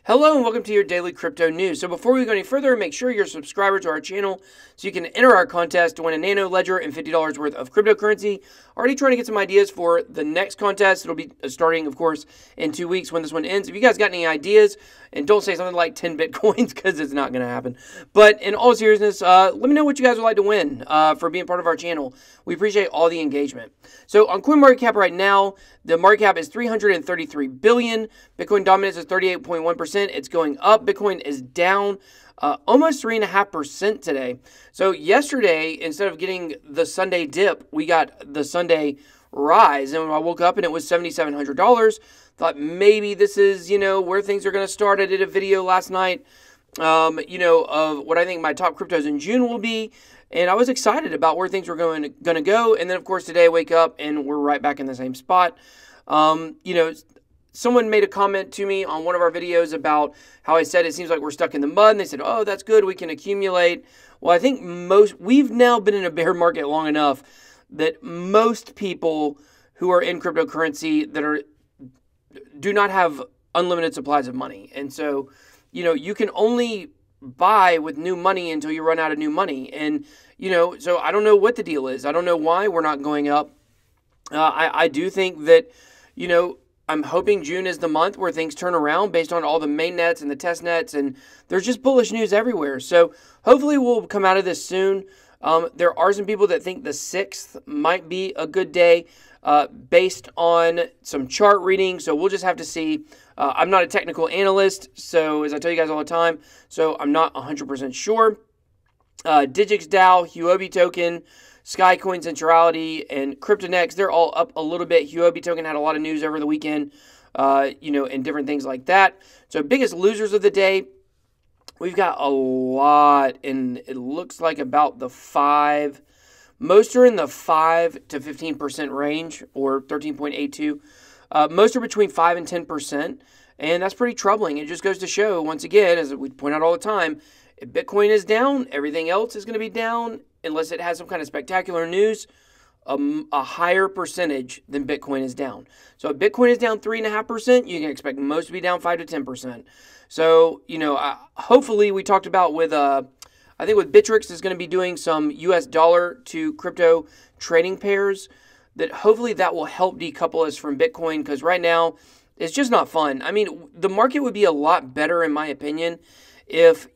Hello and welcome to your daily crypto news. So before we go any further, make sure you're a subscriber to our channel so you can enter our contest to win a nano ledger and $50 worth of cryptocurrency. Already trying to get some ideas for the next contest. It'll be starting, of course, in 2 weeks when this one ends. If you guys got any ideas, and don't say something like 10 Bitcoins because it's not going to happen. But in all seriousness, let me know what you guys would like to win for being part of our channel. We appreciate all the engagement. So on CoinMarketCap right now, the market cap is $333 billion. Bitcoin dominance is 38.1%. It's going up. Bitcoin is down almost 3.5% today. So yesterday, instead of getting the Sunday dip, we got the Sunday rise. And when I woke up and it was $7,700, thought maybe this is, where things are going to start. I did a video last night, of what I think my top cryptos in June will be. And I was excited about where things were going to go. And then, of course, today I wake up and we're right back in the same spot. Someone made a comment to me on one of our videos about how I said it seems like we're stuck in the mud. And they said, oh, that's good. We can accumulate. Well, I think we've now been in a bear market long enough that most people who are in cryptocurrency do not have unlimited supplies of money. And so, you can only buy with new money until you run out of new money. And, so I don't know what the deal is. I don't know why we're not going up. I do think that, I'm hoping June is the month where things turn around based on all the main nets and the test nets, and there's just bullish news everywhere. So hopefully we'll come out of this soon. There are some people that think the 6th might be a good day based on some chart reading. So we'll just have to see. I'm not a technical analyst, so as I tell you guys all the time, so I'm not 100% sure. Digix DAO, Huobi token, Skycoin Centrality, and CryptoNext, they're all up a little bit. Huobi token had a lot of news over the weekend, and different things like that. So biggest losers of the day, we've got a lot, and it looks like about the 5. Most are in the 5 to 15% range, or 13.82. Most are between 5 and 10%, and that's pretty troubling. It just goes to show, once again, as we point out all the time, if Bitcoin is down, everything else is going to be down, unless it has some kind of spectacular news, a higher percentage than Bitcoin is down. So if Bitcoin is down 3.5%, you can expect most to be down 5 to 10%. So, hopefully we talked about with, I think with Bittrex is going to be doing some US dollar to crypto trading pairs, that hopefully that will help decouple us from Bitcoin, because right now it's just not fun. I mean, the market would be a lot better, in my opinion, if,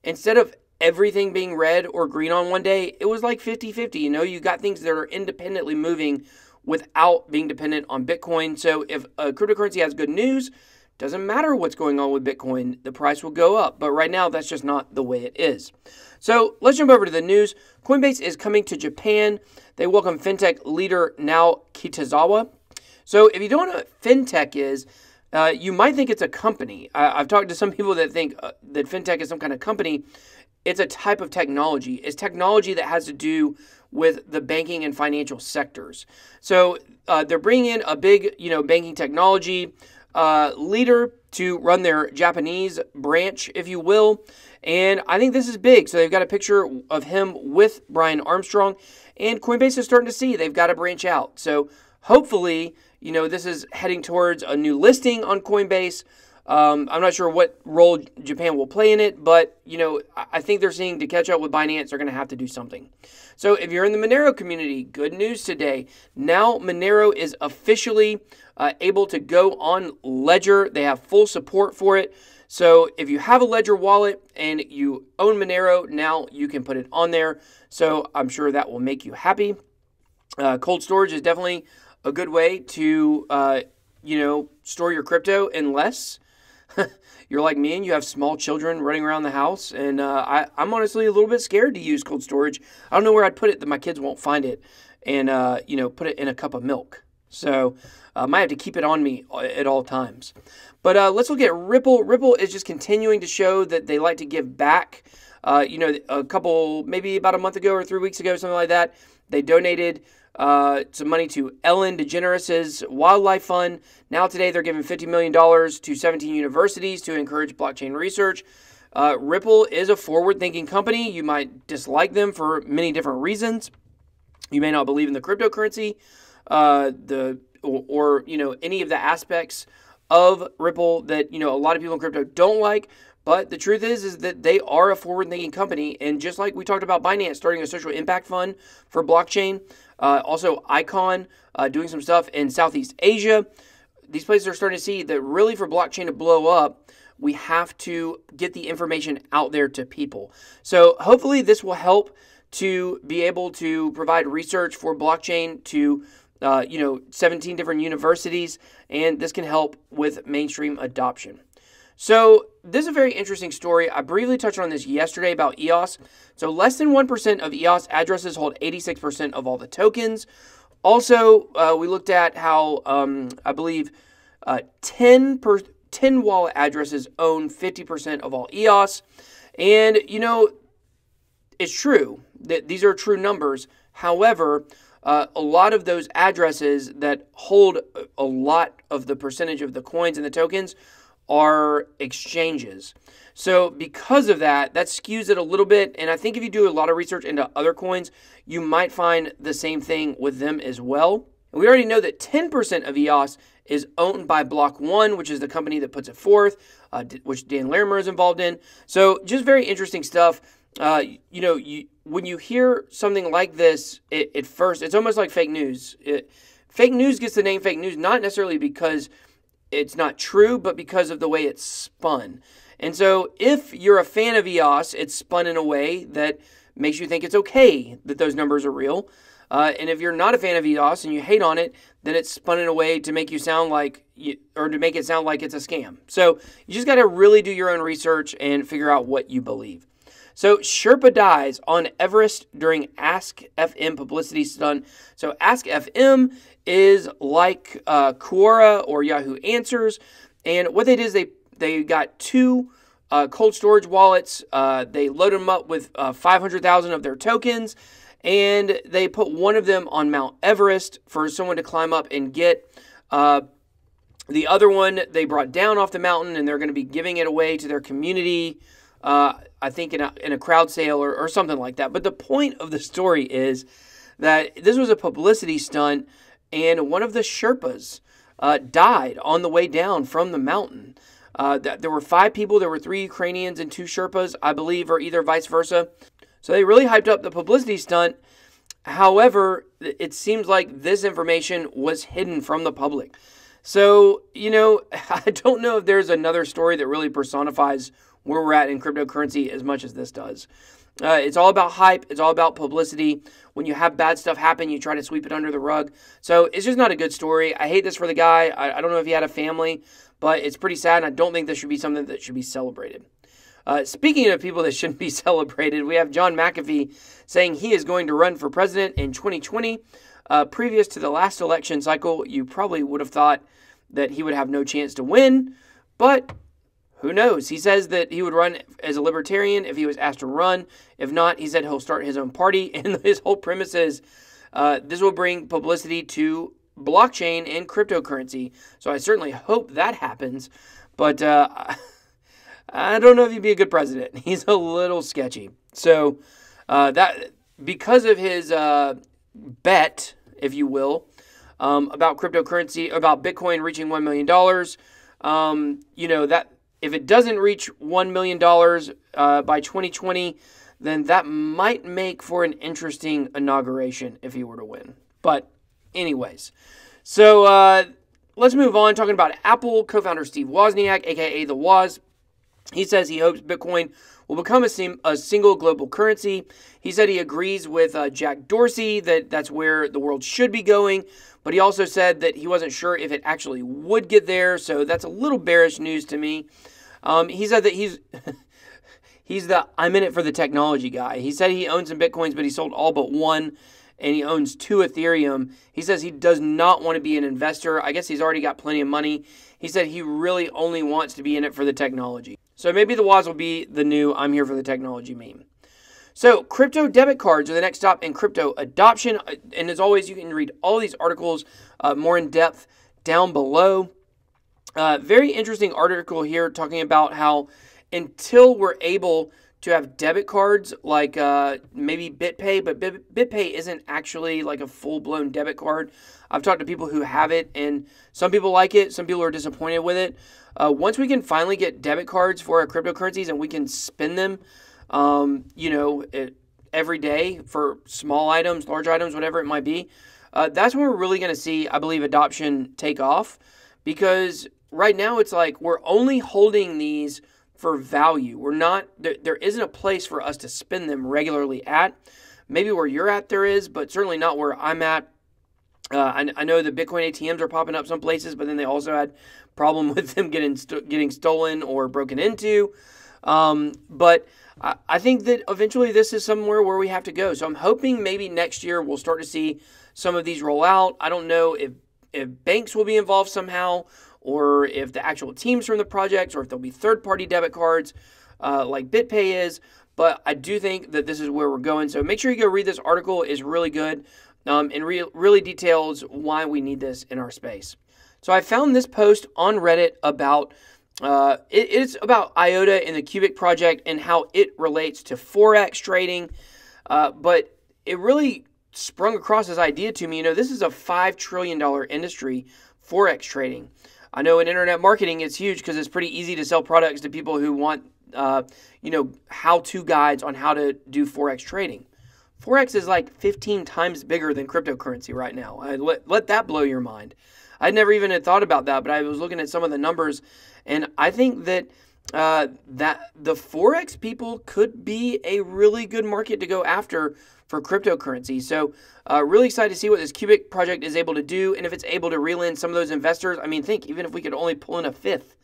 instead of everything being red or green on one day, it was like 50-50. You got things that are independently moving without being dependent on Bitcoin. So if a cryptocurrency has good news, doesn't matter what's going on with Bitcoin, the price will go up. But right now, that's just not the way it is. So let's jump over to the news. Coinbase is coming to Japan. They welcome fintech leader Nao Kitazawa. So if you don't know what fintech is, you might think it's a company. I've talked to some people that think that fintech is some kind of company. It's a type of technology. It's technology that has to do with the banking and financial sectors. So they're bringing in a big, banking technology leader to run their Japanese branch, if you will. And I think this is big. So they've got a picture of him with Brian Armstrong. And Coinbase is starting to see they've got to branch out. So hopefully, this is heading towards a new listing on Coinbase. I'm not sure what role Japan will play in it, but, I think they're seeing to catch up with Binance, they're going to have to do something. So if you're in the Monero community, good news today. Now Monero is officially able to go on Ledger. They have full support for it. So if you have a Ledger wallet and you own Monero, now you can put it on there. So I'm sure that will make you happy. Cold storage is definitely a good way to, store your crypto, unless you're like me and you have small children running around the house. And I'm honestly a little bit scared to use cold storage. I don't know where I'd put it that my kids won't find it and, put it in a cup of milk. So I might have to keep it on me at all times. But let's look at Ripple. Ripple is just continuing to show that they like to give back. A couple, maybe about a month ago or 3 weeks ago, something like that, they donated some money to Ellen DeGeneres' Wildlife Fund. Now today they're giving $50 million to 17 universities to encourage blockchain research. Ripple is a forward-thinking company. You might dislike them for many different reasons. You may not believe in the cryptocurrency, or any of the aspects of Ripple that, a lot of people in crypto don't like. But the truth is that they are a forward-thinking company. And just like we talked about Binance starting a social impact fund for blockchain, also Icon doing some stuff in Southeast Asia, these places are starting to see that really for blockchain to blow up, we have to get the information out there to people. So hopefully this will help to be able to provide research for blockchain to 17 different universities, and this can help with mainstream adoption. So this is a very interesting story. I briefly touched on this yesterday about EOS. So less than 1% of EOS addresses hold 86% of all the tokens. Also, we looked at how I believe 10 wallet addresses own 50% of all EOS. And, it's true that these are true numbers. However, a lot of those addresses that hold a lot of the percentage of the coins and the tokens are exchanges. So because of that, that skews it a little bit. And I think if you do a lot of research into other coins, you might find the same thing with them as well. And we already know that 10% of EOS is owned by Block One, which is the company that puts it forth, which Dan Larimer is involved in. So just very interesting stuff. When you hear something like this, at first, it's almost like fake news. Fake news gets the name fake news, not necessarily because it's not true, but because of the way it's spun. And so if you're a fan of EOS, it's spun in a way that makes you think it's okay that those numbers are real. And if you're not a fan of EOS and you hate on it, then it's spun in a way to make you sound like, or to make it sound like it's a scam. So you just got to really do your own research and figure out what you believe. So Sherpa dies on Everest during Ask FM publicity stunt. So Ask FM is like Quora or Yahoo Answers. And what they did is they got two cold storage wallets. They loaded them up with 500,000 of their tokens. And they put one of them on Mount Everest for someone to climb up and get. The other one they brought down off the mountain, and they're going to be giving it away to their community, I think in a crowd sale or something like that. But the point of the story is that this was a publicity stunt, and one of the Sherpas died on the way down from the mountain. There were 5 people. There were 3 Ukrainians and 2 Sherpas, I believe, or either vice versa. So they really hyped up the publicity stunt. However, it seems like this information was hidden from the public. So, I don't know if there's another story that really personifies where we're at in cryptocurrency as much as this does. It's all about hype. It's all about publicity. When you have bad stuff happen, you try to sweep it under the rug. So it's just not a good story. I hate this for the guy. I don't know if he had a family, but it's pretty sad, and I don't think this should be something that should be celebrated. Speaking of people that shouldn't be celebrated, we have John McAfee saying he is going to run for president in 2020. Previous to the last election cycle, you probably would have thought that he would have no chance to win, but who knows? He says that he would run as a libertarian if he was asked to run. If not, he said he'll start his own party, and his whole premise is this will bring publicity to blockchain and cryptocurrency. So I certainly hope that happens, but I don't know if he'd be a good president. He's a little sketchy. So that because of his bet, if you will, about cryptocurrency, about Bitcoin reaching $1 million, that if it doesn't reach $1 million by 2020, then that might make for an interesting inauguration if he were to win. But anyways, so let's move on. Talking about Apple, co-founder Steve Wozniak, a.k.a. the Woz. He says he hopes Bitcoin will become a single global currency. He said he agrees with Jack Dorsey that that's where the world should be going, but he also said that he wasn't sure if it actually would get there, so that's a little bearish news to me. He said that he's the I'm in it for the technology guy. He said he owns some Bitcoins, but he sold all but one, and he owns 2 Ethereum. He says he does not want to be an investor. I guess he's already got plenty of money. He said he really only wants to be in it for the technology. So maybe the Woz will be the new I'm here for the technology meme. So crypto debit cards are the next stop in crypto adoption. And as always, you can read all these articles more in depth down below. Very interesting article here talking about how until we're able to have debit cards like maybe BitPay, but BitPay isn't actually like a full-blown debit card. I've talked to people who have it, and some people like it, some people are disappointed with it. Once we can finally get debit cards for our cryptocurrencies and we can spend them, every day for small items, large items, whatever it might be, that's when we're really going to see, I believe, adoption take off. Because right now it's like we're only holding these for value. We're not, there isn't a place for us to spend them regularly at. Maybe where you're at there is, but certainly not where I'm at. I know the Bitcoin ATMs are popping up some places, but then they also had problem with them getting stolen or broken into. But I think that eventually this is somewhere where we have to go. So I'm hoping maybe next year we'll start to see some of these roll out. I don't know if banks will be involved somehow, or if the actual teams from the projects, or if there'll be third-party debit cards like BitPay is. But I do think that this is where we're going. So make sure you go read this article. It's really good and really details why we need this in our space. So I found this post on Reddit about it's about IOTA and the Cubic project and how it relates to Forex trading. But it really sprung across this idea to me. This is a $5 trillion industry, Forex trading. I know in internet marketing it's huge because it's pretty easy to sell products to people who want, how-to guides on how to do Forex trading. Forex is like 15 times bigger than cryptocurrency right now. Let that blow your mind. I'd never even had thought about that, but I was looking at some of the numbers, and I think that that the Forex people could be a really good market to go after for cryptocurrency. So really excited to see what this Cubic project is able to do, and if it's able to reel in some of those investors. I mean, think, even if we could only pull in a fifth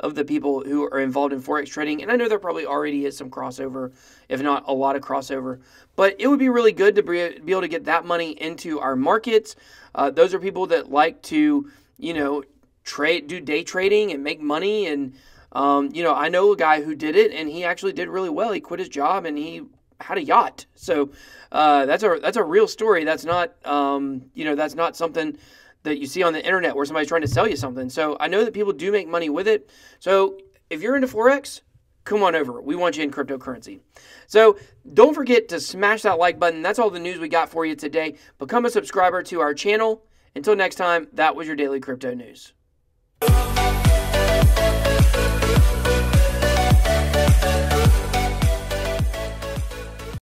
of the people who are involved in Forex trading, and I know there probably already is some crossover, if not a lot of crossover, but it would be really good to be able to get that money into our markets. Those are people that like to, do day trading and make money. And, I know a guy who did it and he actually did really well. He quit his job and he had a yacht. So that's a real story. That's not, that's not something that you see on the internet where somebody's trying to sell you something. So I know that people do make money with it. So if you're into Forex, come on over. We want you in cryptocurrency. So don't forget to smash that like button. That's all the news we got for you today. Become a subscriber to our channel. Until next time, that was your Daily Crypto News.